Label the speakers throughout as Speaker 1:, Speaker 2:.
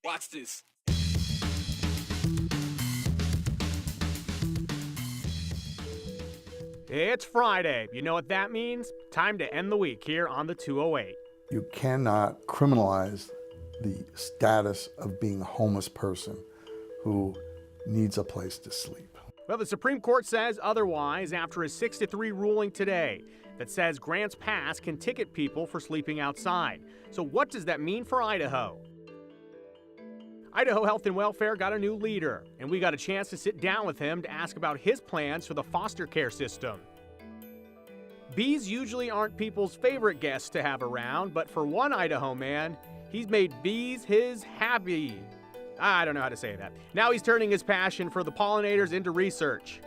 Speaker 1: Watch this.
Speaker 2: It's Friday. You know what that means? Time to end the week here on the 208.
Speaker 3: You cannot criminalize the status of being a homeless person who needs a place to sleep.
Speaker 2: Well, the Supreme Court says otherwise after a 6-3 ruling today that says Grants Pass can ticket people for sleeping outside. So what does that mean for Idaho? Idaho Health and Welfare got a new leader, and we got a chance to sit down with him to ask about his plans for the foster care system. Bees usually aren't people's favorite guests to have around, but for one Idaho man, he's made bees his hobby. I don't know how to say that. Now he's turning his passion for the pollinators into research.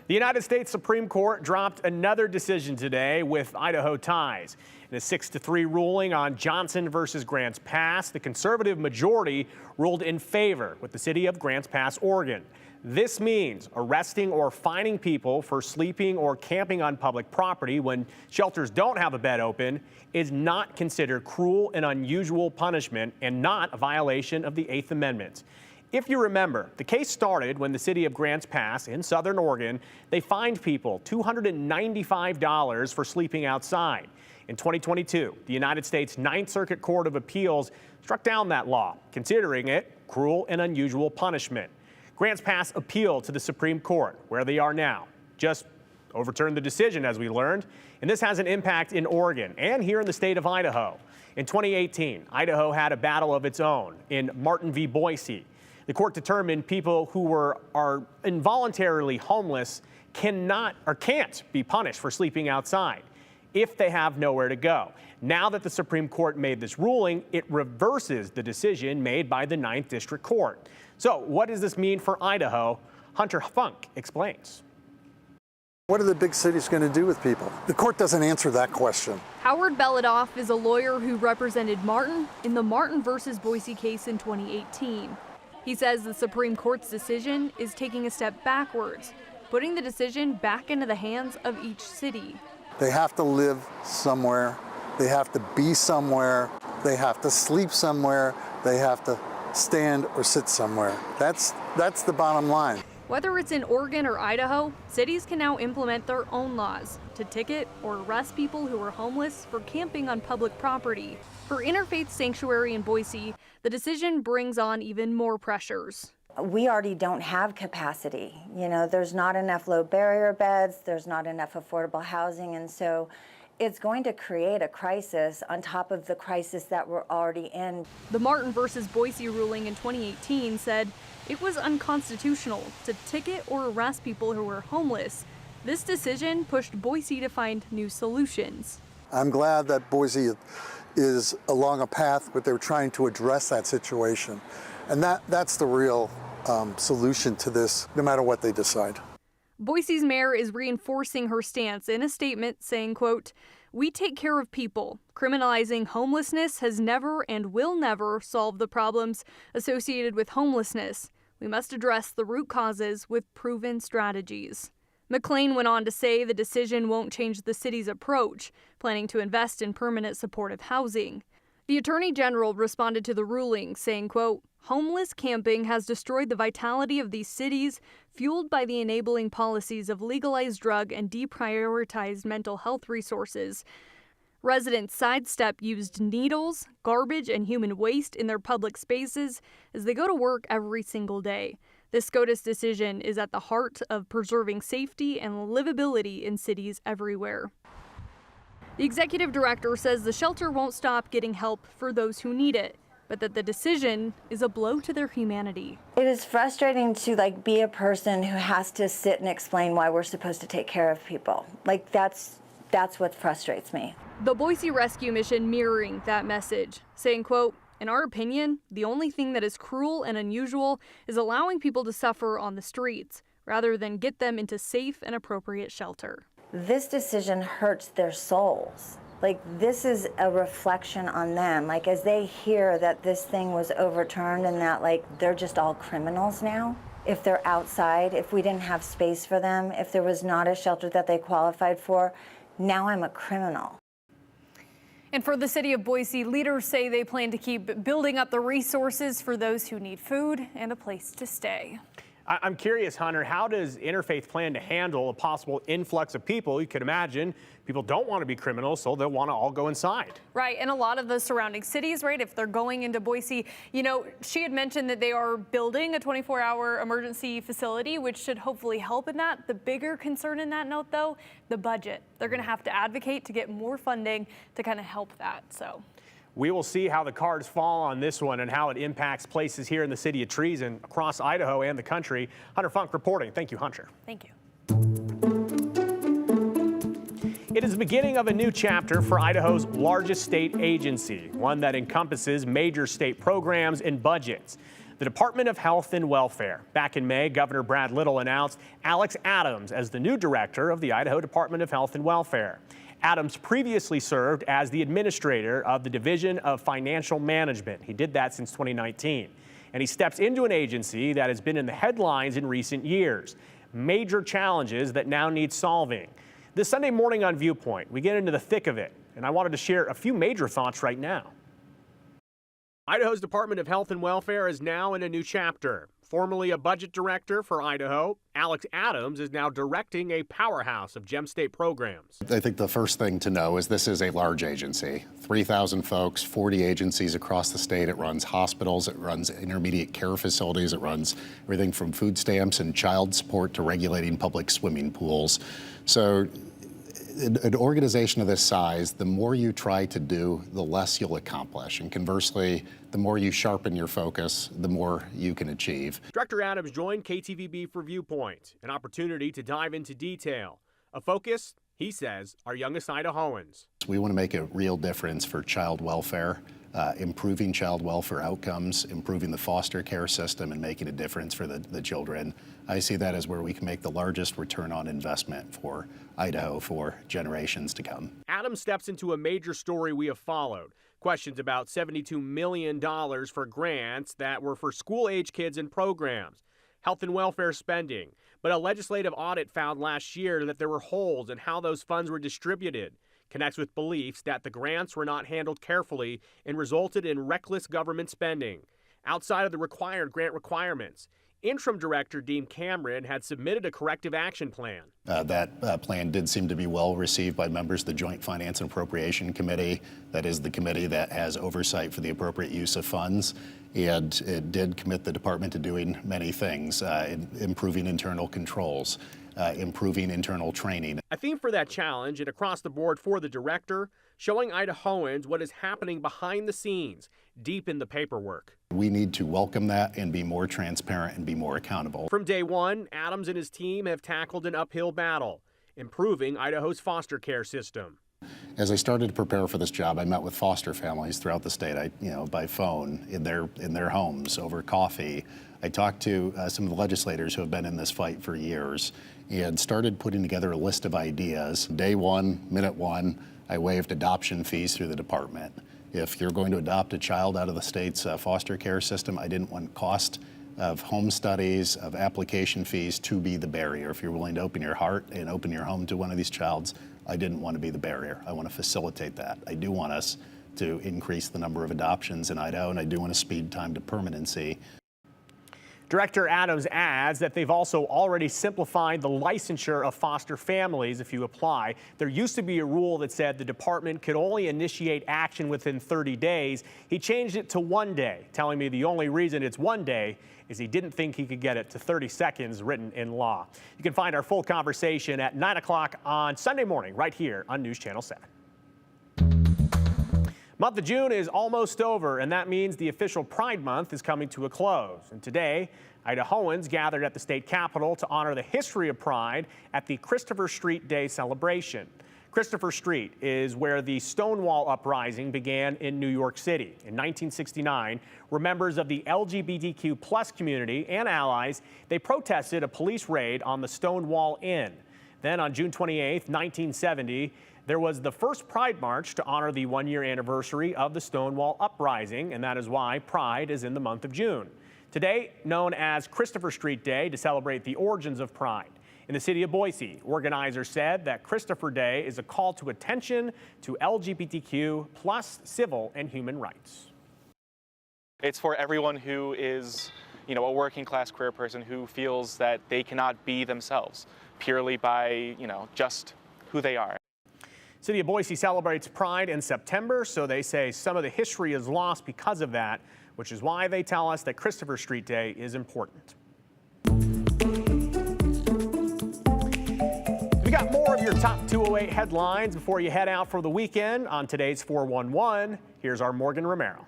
Speaker 2: The United States Supreme Court dropped another decision today with Idaho ties. In a 6-3 ruling on Johnson versus Grants Pass, the conservative majority ruled in favor with the city of Grants Pass, Oregon. This means arresting or fining people for sleeping or camping on public property when shelters don't have a bed open is not considered cruel and unusual punishment and not a violation of the 8th Amendment. If you remember, the case started when the city of Grants Pass in southern Oregon, they fined people $295 for sleeping outside. In 2022, the United States Ninth Circuit Court of Appeals struck down that law, considering it cruel and unusual punishment. Grants Pass appealed to the Supreme Court, where they are now. Just overturned the decision, as we learned, and this has an impact in Oregon and here in the state of Idaho. In 2018, Idaho had a battle of its own in Martin v. Boise. The court determined people who are involuntarily homeless can't be punished for sleeping outside if they have nowhere to go. Now that the Supreme Court made this ruling, it reverses the decision made by the 9th District Court. So what does this mean for Idaho? Hunter Funk explains.
Speaker 3: What are the big cities going to do with people? The court doesn't answer that question.
Speaker 4: Howard Beladoff is a lawyer who represented Martin in the Martin versus Boise case in 2018. He says the Supreme Court's decision is taking a step backwards, putting the decision back into the hands of each city.
Speaker 3: They have to live somewhere. They have to be somewhere. They have to sleep somewhere. They have to stand or sit somewhere. That's the bottom line.
Speaker 4: Whether it's in Oregon or Idaho, cities can now implement their own laws to ticket or arrest people who are homeless for camping on public property. For Interfaith Sanctuary in Boise, the decision brings on even more pressures.
Speaker 5: We already don't have capacity. You know, there's not enough low barrier beds, there's not enough affordable housing, and so it's going to create a crisis on top of the crisis that we're already in.
Speaker 4: The Martin versus Boise ruling in 2018 said it was unconstitutional to ticket or arrest people who were homeless. This decision pushed Boise to find new solutions.
Speaker 3: I'm glad that Boise is along a path where they're trying to address that situation. And that's the real solution to this, no matter what they decide.
Speaker 4: Boise's mayor is reinforcing her stance in a statement saying, quote, "We take care of people. Criminalizing homelessness has never and will never solve the problems associated with homelessness. We must address the root causes with proven strategies." McLean went on to say the decision won't change the city's approach, planning to invest in permanent supportive housing. The Attorney General responded to the ruling, saying, quote, "Homeless camping has destroyed the vitality of these cities, fueled by the enabling policies of legalized drug and deprioritized mental health resources. Residents sidestep used needles, garbage, and human waste in their public spaces as they go to work every single day. This SCOTUS decision is at the heart of preserving safety and livability in cities everywhere." The executive director says the shelter won't stop getting help for those who need it, but that the decision is a blow to their humanity.
Speaker 5: It is frustrating to be a person who has to sit and explain why we're supposed to take care of people. That's what frustrates me.
Speaker 4: The Boise Rescue Mission mirroring that message, saying, quote, "In our opinion, the only thing that is cruel and unusual is allowing people to suffer on the streets, rather than get them into safe and appropriate shelter."
Speaker 5: This decision hurts their souls. This is a reflection on them. As they hear that this thing was overturned and that they're just all criminals now. If they're outside, if we didn't have space for them, if there was not a shelter that they qualified for, now I'm a criminal.
Speaker 4: And for the city of Boise, leaders say they plan to keep building up the resources for those who need food and a place to stay.
Speaker 2: I'm curious, Hunter, how does Interfaith plan to handle a possible influx of people? You could imagine people don't want to be criminals, so they'll want to all go inside.
Speaker 4: Right, and a lot of the surrounding cities, right, if they're going into Boise, you know, she had mentioned that they are building a 24-hour emergency facility, which should hopefully help in that. The bigger concern in that note, though, the budget. They're going to have to advocate to get more funding to kind of help that, so.
Speaker 2: We will see how the cards fall on this one and how it impacts places here in the city of Trees and across Idaho and the country. Hunter Funk reporting. Thank you, Hunter.
Speaker 4: Thank you.
Speaker 2: It is the beginning of a new chapter for Idaho's largest state agency, one that encompasses major state programs and budgets. The Department of Health and Welfare. Back in May, Governor Brad Little announced Alex Adams as the new director of the Idaho Department of Health and Welfare. Adams previously served as the administrator of the Division of Financial Management. He did that since 2019. And he steps into an agency that has been in the headlines in recent years. Major challenges that now need solving. This Sunday morning on Viewpoint, we get into the thick of it, and I wanted to share a few major thoughts right now. Idaho's Department of Health and Welfare is now in a new chapter. Formerly a budget director for Idaho, Alex Adams is now directing a powerhouse of Gem State programs.
Speaker 6: I think the first thing to know is this is a large agency. 3,000 folks, 40 agencies across the state. It runs hospitals, it runs intermediate care facilities, it runs everything from food stamps and child support to regulating public swimming pools. So an organization of this size, the more you try to do, the less you'll accomplish. And conversely, the more you sharpen your focus, the more you can achieve.
Speaker 2: Director Adams joined KTVB for Viewpoint, an opportunity to dive into detail. A focus, he says, our youngest Idahoans.
Speaker 6: We want to make a real difference for child welfare, improving child welfare outcomes, improving the foster care system, and making a difference for the children. I see that as where we can make the largest return on investment for Idaho for generations to come.
Speaker 2: Adams steps into a major story we have followed. Questions about $72 million for grants that were for school-age kids and programs, health and welfare spending. But a legislative audit found last year that there were holes in how those funds were distributed. Connects with beliefs that the grants were not handled carefully and resulted in reckless government spending. Outside of the required grant requirements, Interim Director Dean Cameron had submitted a corrective action plan.
Speaker 6: That plan did seem to be well received by members of the Joint Finance and Appropriation Committee. That is the committee that has oversight for the appropriate use of funds. And it did commit the department to doing many things, improving internal controls, improving internal training.
Speaker 2: A theme for that challenge and across the board for the director, showing Idahoans what is happening behind the scenes, deep in the paperwork.
Speaker 6: We need to welcome that and be more transparent and be more accountable.
Speaker 2: From day one, Adams and his team have tackled an uphill battle, improving Idaho's foster care system.
Speaker 6: As I started to prepare for this job, I met with foster families throughout the state, by phone, in their homes, over coffee. I talked to some of the legislators who have been in this fight for years and started putting together a list of ideas. Day one, minute one, I waived adoption fees through the department. If you're going to adopt a child out of the state's foster care system, I didn't want cost of home studies, of application fees to be the barrier. If you're willing to open your heart and open your home to one of these childs, I didn't want to be the barrier. I want to facilitate that. I do want us to increase the number of adoptions in Idaho, and I do want to speed time to permanency.
Speaker 2: Director Adams adds that they've also already simplified the licensure of foster families if you apply. There used to be a rule that said the department could only initiate action within 30 days. He changed it to 1 day, telling me the only reason it's 1 day is he didn't think he could get it to 30 seconds written in law. You can find our full conversation at 9 o'clock on Sunday morning right here on News Channel 7. Month of June is almost over, and that means the official Pride Month is coming to a close. And today, Idahoans gathered at the state capitol to honor the history of Pride at the Christopher Street Day celebration. Christopher Street is where the Stonewall Uprising began in New York City. In 1969, where members of the LGBTQ plus community and allies, they protested a police raid on the Stonewall Inn. Then on June 28, 1970, there was the first Pride March to honor the one-year anniversary of the Stonewall Uprising, and that is why Pride is in the month of June. Today, known as Christopher Street Day to celebrate the origins of Pride. In the city of Boise, organizers said that Christopher Day is a call to attention to LGBTQ plus civil and human rights.
Speaker 7: It's for everyone who is, a working class queer person who feels that they cannot be themselves purely by, just who they are.
Speaker 2: City of Boise celebrates Pride in September, so they say some of the history is lost because of that, which is why they tell us that Christopher Street Day is important. We got more of your top 208 headlines before you head out for the weekend on today's 411. Here's our Morgan Romero.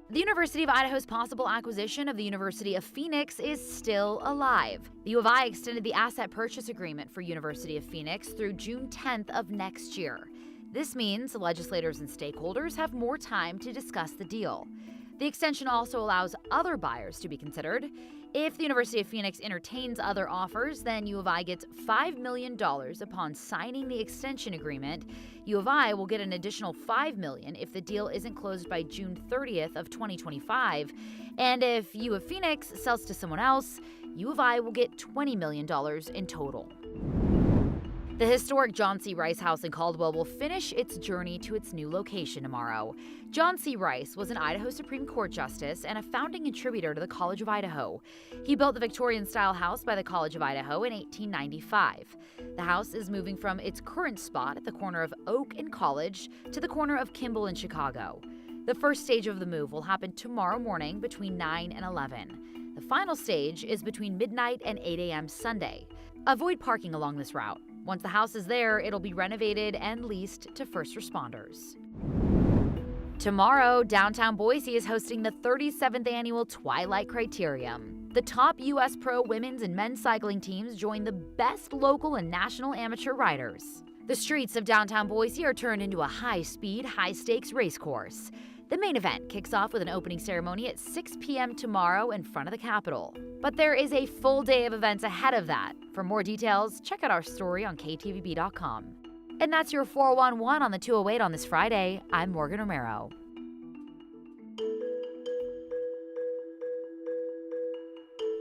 Speaker 8: The University of Idaho's possible acquisition of the University of Phoenix is still alive. The U of I extended the asset purchase agreement for University of Phoenix through June 10th of next year. This means legislators and stakeholders have more time to discuss the deal. The extension also allows other buyers to be considered. If the University of Phoenix entertains other offers, then U of I gets $5 million upon signing the extension agreement. U of I will get an additional $5 million if the deal isn't closed by June 30th of 2025. And if U of Phoenix sells to someone else, U of I will get $20 million in total. The historic John C. Rice House in Caldwell will finish its journey to its new location tomorrow. John C. Rice was an Idaho Supreme Court justice and a founding contributor to the College of Idaho. He built the Victorian-style house by the College of Idaho in 1895. The house is moving from its current spot at the corner of Oak and College to the corner of Kimball and Chicago. The first stage of the move will happen tomorrow morning between 9 and 11. The final stage is between midnight and 8 a.m. Sunday. Avoid parking along this route. Once the house is there, it'll be renovated and leased to first responders. Tomorrow, downtown Boise is hosting the 37th annual Twilight Criterium. The top U.S. pro women's and men's cycling teams join the best local and national amateur riders. The streets of downtown Boise are turned into a high-speed, high-stakes race course. The main event kicks off with an opening ceremony at 6 p.m. tomorrow in front of the Capitol. But there is a full day of events ahead of that. For more details, check out our story on ktvb.com. And that's your 411 on the 208 on this Friday. I'm Morgan Romero.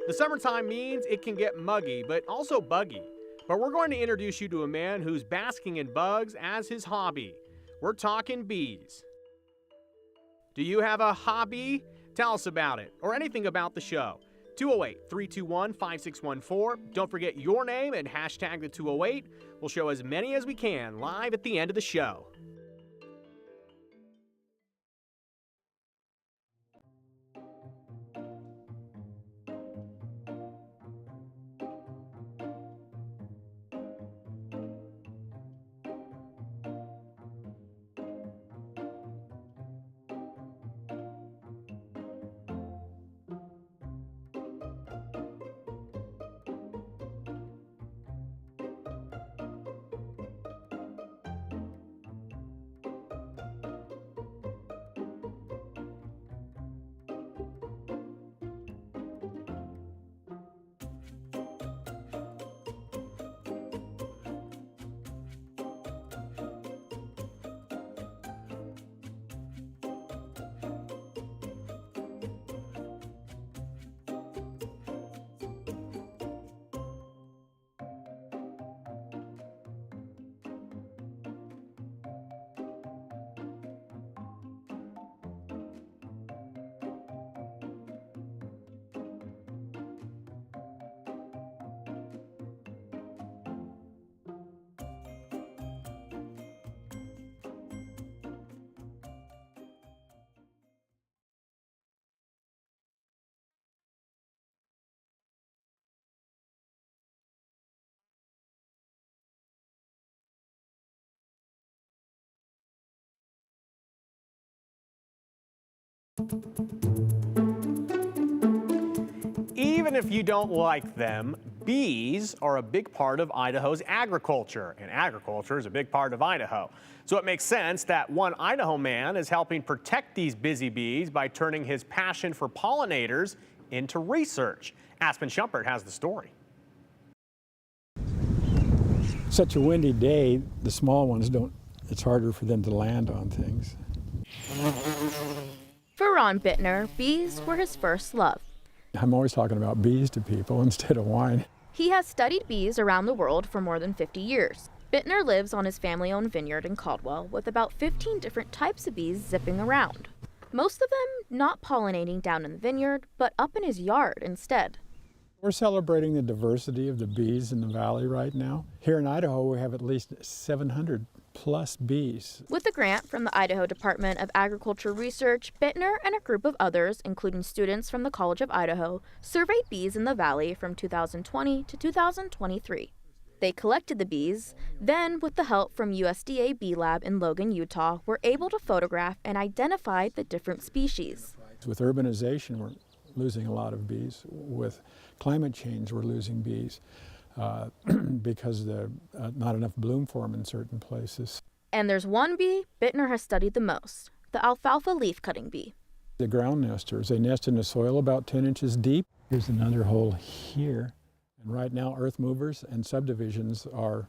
Speaker 2: The summertime means it can get muggy, but also buggy. But we're going to introduce you to a man who's basking in bugs as his hobby. We're talking bees. Do you have a hobby? Tell us about it, or anything about the show. 208-321-5614. Don't forget your name and hashtag the 208. We'll show as many as we can live at the end of the show. Even if you don't like them, bees are a big part of Idaho's agriculture, and agriculture is a big part of Idaho. So it makes sense that one Idaho man is helping protect these busy bees by turning his passion for pollinators into research. Aspen Shumpert has the story.
Speaker 9: Such a windy day, the small ones it's harder for them to land on things.
Speaker 10: For Ron Bittner, bees were his first love.
Speaker 9: I'm always talking about bees to people instead of wine.
Speaker 10: He has studied bees around the world for more than 50 years. Bittner lives on his family-owned vineyard in Caldwell with about 15 different types of bees zipping around. Most of them not pollinating down in the vineyard, but up in his yard instead.
Speaker 9: We're celebrating the diversity of the bees in the valley right now. Here in Idaho, we have at least 700 plus bees.
Speaker 10: With a grant from the Idaho Department of Agriculture Research, Bittner and a group of others, including students from the College of Idaho, surveyed bees in the valley from 2020 to 2023. They collected the bees, then with the help from USDA Bee Lab in Logan, Utah, were able to photograph and identify the different species.
Speaker 9: With urbanization, we're losing a lot of bees. With climate change, we're losing bees because there's not enough bloom for them in certain places.
Speaker 10: And there's one bee Bittner has studied the most, the alfalfa leaf-cutting bee.
Speaker 9: The ground nesters, they nest in the soil about 10 inches deep. Here's another hole here. And right now, earth movers and subdivisions are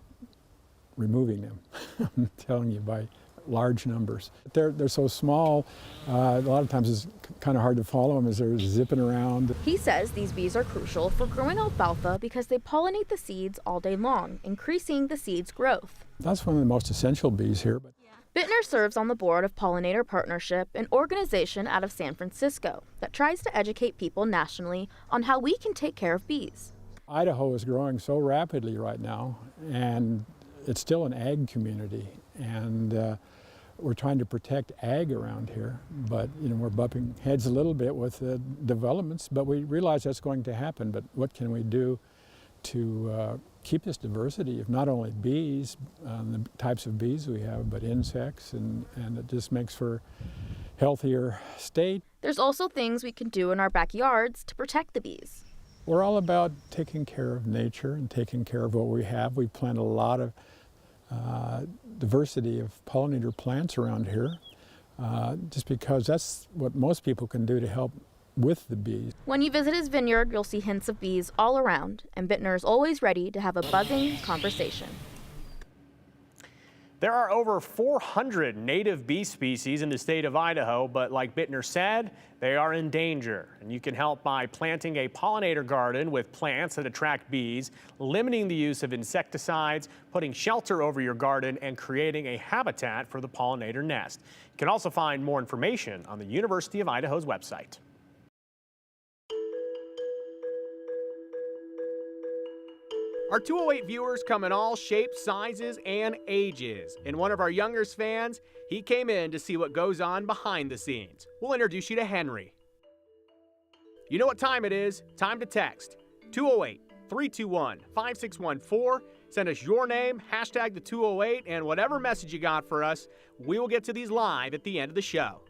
Speaker 9: removing them, I'm telling you, by large numbers. They're so small, a lot of times it's kind of hard to follow them as they're zipping around.
Speaker 10: He says these bees are crucial for growing alfalfa because they pollinate the seeds all day long, increasing the seed's growth.
Speaker 9: That's one of the most essential bees here.
Speaker 10: Bittner serves on the board of Pollinator Partnership, an organization out of San Francisco that tries to educate people nationally on how we can take care of bees.
Speaker 9: Idaho is growing so rapidly right now, and it's still an ag community, and we're trying to protect ag around here, but we're bumping heads a little bit with the developments, but we realize that's going to happen. But what can we do to keep this diversity of not only bees, the types of bees we have, but insects, and it just makes for a healthier state.
Speaker 10: There's also things we can do in our backyards to protect the bees.
Speaker 9: We're all about taking care of nature and taking care of what we have. We plant a lot of diversity of pollinator plants around here, just because that's what most people can do to help with the bees.
Speaker 10: When you visit his vineyard, you'll see hints of bees all around, and Bittner is always ready to have a buzzing conversation.
Speaker 2: There are over 400 native bee species in the state of Idaho, but like Bittner said, they are in danger. And you can help by planting a pollinator garden with plants that attract bees, limiting the use of insecticides, putting shelter over your garden, and creating a habitat for the pollinator nest. You can also find more information on the University of Idaho's website. Our 208 viewers come in all shapes, sizes, and ages. And one of our youngest fans, he came in to see what goes on behind the scenes. We'll introduce you to Henry. You know what time it is. Time to text 208-321-5614. Send us your name, hashtag the 208, and whatever message you got for us. We will get to these live at the end of the show.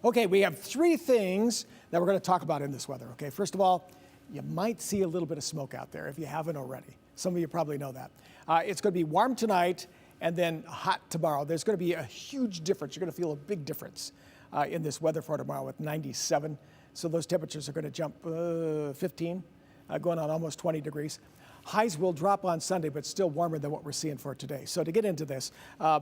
Speaker 11: Okay, we have three things that we're going to talk about in this weather, okay? First of all, you might see a little bit of smoke out there if you haven't already. Some of you probably know that. It's going to be warm tonight and then hot tomorrow. There's going to be a huge difference. You're going to feel a big difference in this weather for tomorrow with 97. So those temperatures are going to jump 15, going on almost 20 degrees. Highs will drop on Sunday, but still warmer than what we're seeing for today. So to get into this,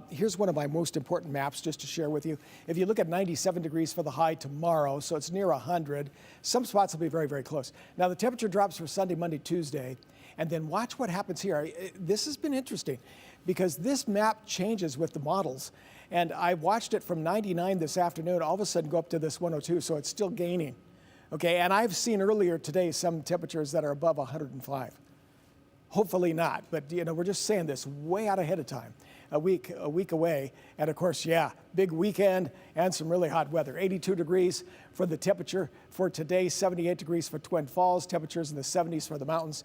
Speaker 11: here's one of my most important maps just to share with you. If you look at 97 degrees for the high tomorrow, so it's near 100, some spots will be very, very close. Now the temperature drops for Sunday, Monday, Tuesday, and then watch what happens here. This has been interesting because this map changes with the models. And I watched it from 99 this afternoon, all of a sudden go up to this 102, so it's still gaining. Okay, and I've seen earlier today some temperatures that are above 105. Hopefully not, but we're just saying this way out ahead of time, a week away. And of course, yeah, big weekend and some really hot weather. 82 degrees for the temperature for today, 78 degrees for Twin Falls, temperatures in the 70s for the mountains.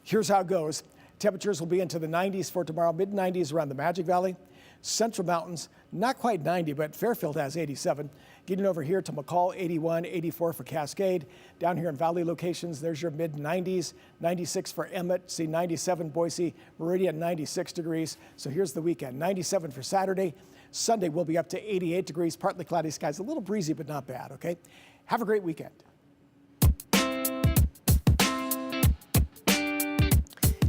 Speaker 11: Here's how it goes. Temperatures will be into the 90s for tomorrow, mid-90s around the Magic Valley. Central Mountains, not quite 90, but Fairfield has 87. Getting over here to McCall, 81, 84 for Cascade. Down here in Valley locations, there's your mid-90s, 96 for Emmett, see 97 Boise, Meridian 96 degrees. So here's the weekend, 97 for Saturday. Sunday will be up to 88 degrees, partly cloudy skies, a little breezy, but not bad, okay? Have a great weekend.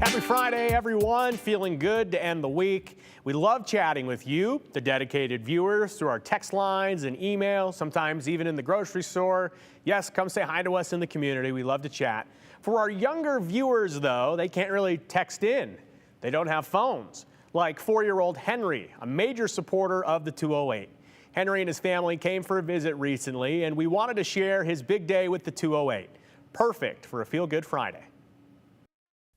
Speaker 2: Happy Friday, everyone. Feeling good to end the week. We love chatting with you, the dedicated viewers, through our text lines and email, sometimes even in the grocery store. Yes, come say hi to us in the community. We love to chat. For our younger viewers, though, they can't really text in. They don't have phones. Like 4-year-old Henry, a major supporter of the 208. Henry and his family came for a visit recently, and we wanted to share his big day with the 208. Perfect for a feel-good Friday.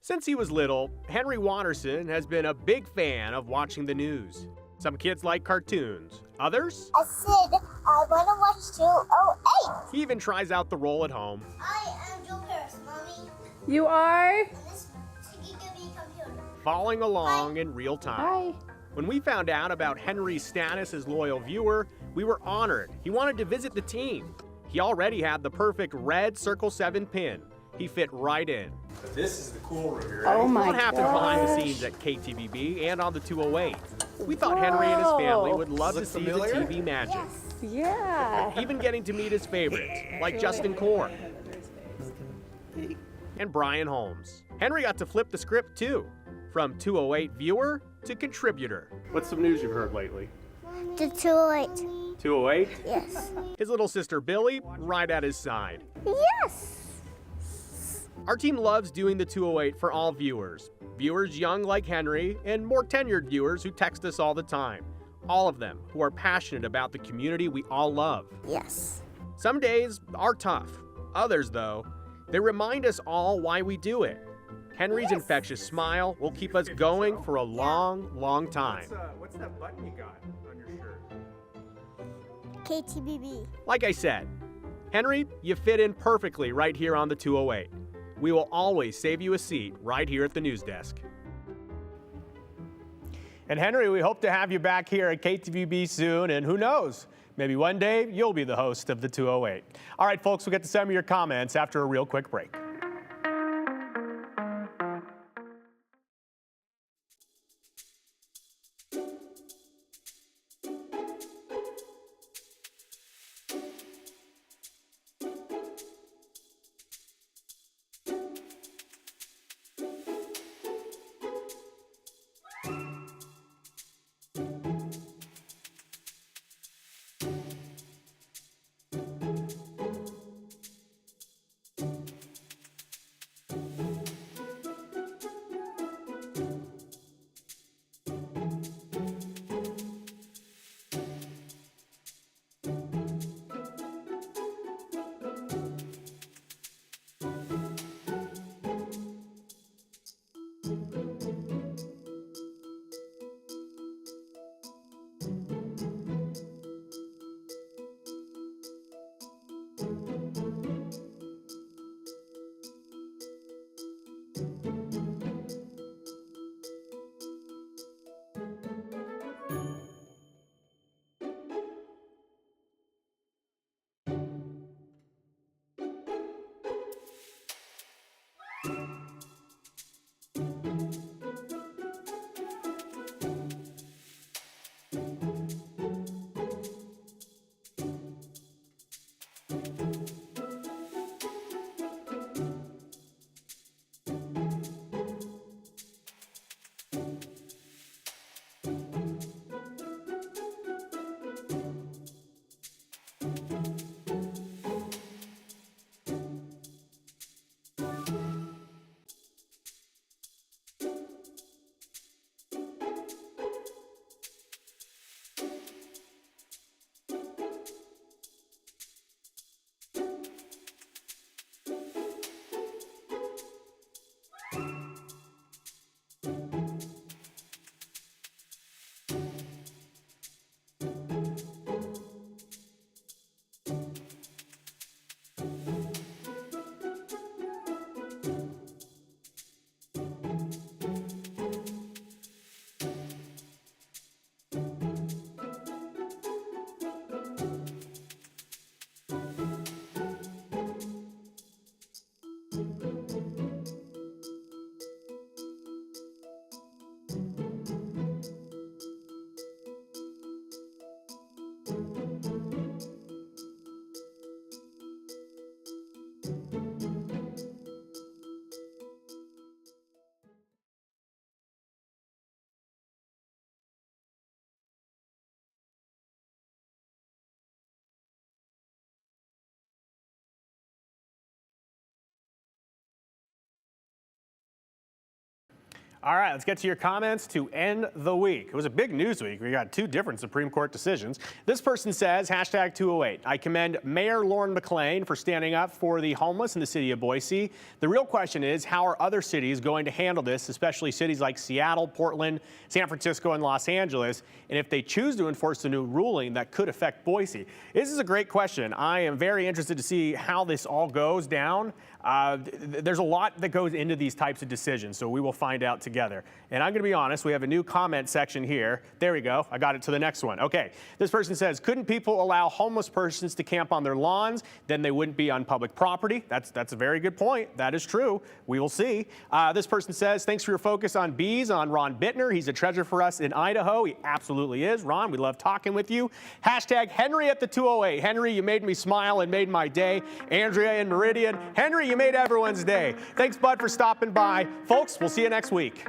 Speaker 2: Since he was little, Henry Watterson has been a big fan of watching the news. Some kids like cartoons. Others?
Speaker 12: I said I want to watch 208.
Speaker 2: He even tries out the role at home.
Speaker 12: I am Joe Paris, Mommy.
Speaker 13: You are?
Speaker 12: And this Tiggy computer.
Speaker 2: Following along in real time.
Speaker 13: Hi.
Speaker 2: When we found out about Henry's status as loyal viewer, we were honored. He wanted to visit the team. He already had the perfect red Circle 7 pin. He fit right in. This is the cool room here.
Speaker 13: Oh my
Speaker 2: What happens
Speaker 13: gosh.
Speaker 2: behind the scenes at KTVB and on the 208? We thought Henry and his family would love to see the TV magic.
Speaker 13: Yeah.
Speaker 2: Even getting to meet his favorites, like Justin Korn and Brian Holmes. Henry got to flip the script too, from 208 viewer to contributor. What's some news you've heard lately?
Speaker 12: The 208.
Speaker 2: 208?
Speaker 12: Yes.
Speaker 2: His little sister Billy, right at his side.
Speaker 12: Yes.
Speaker 2: Our team loves doing the 208 for all viewers. Viewers young like Henry and more tenured viewers who text us all the time. All of them who are passionate about the community we all love.
Speaker 12: Yes.
Speaker 2: Some days are tough. Others, though, they remind us all why we do it. Henry's infectious smile will keep us going for a long, long time. What's that button you got on your shirt?
Speaker 12: KTBB.
Speaker 2: Like I said, Henry, you fit in perfectly right here on the 208. We will always save you a seat right here at the news desk. And Henry, we hope to have you back here at KTVB soon, and who knows, maybe one day you'll be the host of the 208. All right, folks, we'll get to some of your comments after a real quick break. All right, let's get to your comments to end the week. It was a big news week. We got 2 different Supreme Court decisions. This person says, hashtag 208, I commend Mayor Lauren McLean for standing up for the homeless in the city of Boise. The real question is, how are other cities going to handle this, especially cities like Seattle, Portland, San Francisco, and Los Angeles, and if they choose to enforce the new ruling that could affect Boise? This is a great question. I am very interested to see how this all goes down. There's a lot that goes into these types of decisions, so we will find out together. And I'm going to be honest, we have a new comment section here. There we go. I got it to the next one. Okay, this person says, couldn't people allow homeless persons to camp on their lawns? Then they wouldn't be on public property. That's a very good point. That is true. We will see. This person says, thanks for your focus on bees, on Ron Bittner. He's a treasure for us in Idaho. He absolutely is. Ron, we love talking with you. Hashtag Henry at the 208. Henry, you made me smile and made my day. Andrea in Meridian. Henry, you made everyone's day. Thanks, Bud, for stopping by. Folks, we'll see you next week.